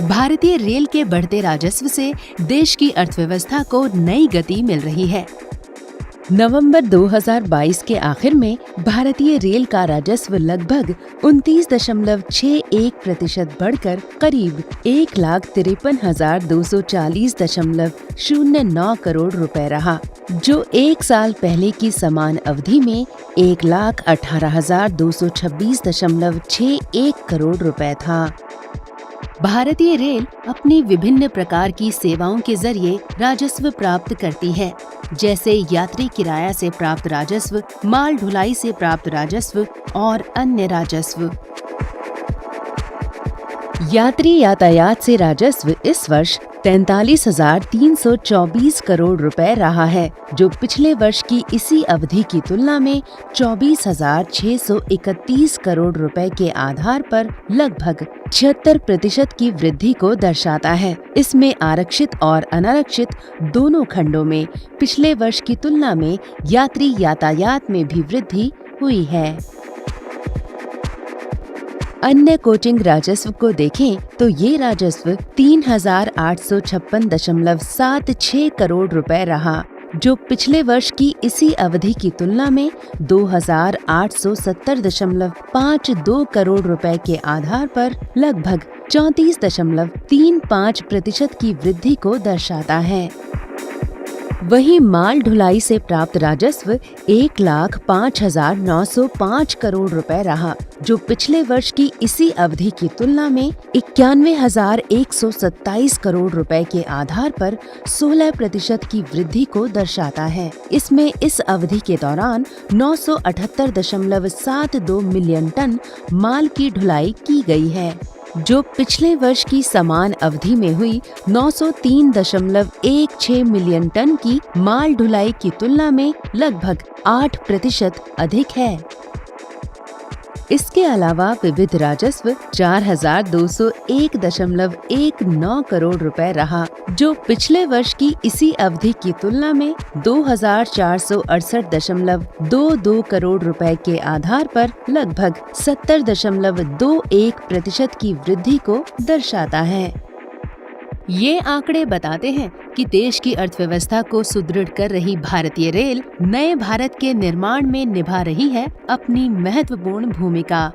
भारतीय रेल के बढ़ते राजस्व से देश की अर्थव्यवस्था को नई गति मिल रही है। नवंबर 2022 के आखिर में भारतीय रेल का राजस्व लगभग 29.61% बढ़कर करीब 1,53,240.09 करोड़ रुपए रहा, जो एक साल पहले की समान अवधि में 1,18,226.61 करोड़ रुपए था। भारतीय रेल अपनी विभिन्न प्रकार की सेवाओं के जरिए राजस्व प्राप्त करती है, जैसे यात्री किराया से प्राप्त राजस्व, माल ढुलाई से प्राप्त राजस्व और अन्य राजस्व। यात्री यातायात से राजस्व इस वर्ष 43,324 करोड़ रुपए रहा है, जो पिछले वर्ष की इसी अवधि की तुलना में 24,631 करोड़ रुपए के आधार पर लगभग 76% की वृद्धि को दर्शाता है। इसमें आरक्षित और अनारक्षित दोनों खंडों में पिछले वर्ष की तुलना में यात्री यातायात में भी वृद्धि हुई है। अन्य कोचिंग राजस्व को देखें तो ये राजस्व 3,856.76 करोड़ रुपए रहा, जो पिछले वर्ष की इसी अवधि की तुलना में 2,870.52 करोड़ रुपए के आधार पर लगभग 34.35% की वृद्धि को दर्शाता है। वहीं माल ढुलाई से प्राप्त राजस्व 1,05,905 करोड़ रुपए रहा, जो पिछले वर्ष की इसी अवधि की तुलना में 91,127 करोड़ रुपए के आधार पर 16% की वृद्धि को दर्शाता है। इसमें इस अवधि के दौरान 978.72 मिलियन टन माल की ढुलाई की गई है, जो पिछले वर्ष की समान अवधि में हुई 903.16 मिलियन टन की माल ढुलाई की तुलना में लगभग 8% अधिक है। इसके अलावा विविध राजस्व 4,201.19 करोड़ रुपए रहा, जो पिछले वर्ष की इसी अवधि की तुलना में 2,468.22 करोड़ रुपए के आधार पर लगभग 70.21% की वृद्धि को दर्शाता है। ये आंकड़े बताते हैं कि देश की अर्थव्यवस्था को सुदृढ़ कर रही भारतीय रेल नए भारत के निर्माण में निभा रही है अपनी महत्वपूर्ण भूमिका।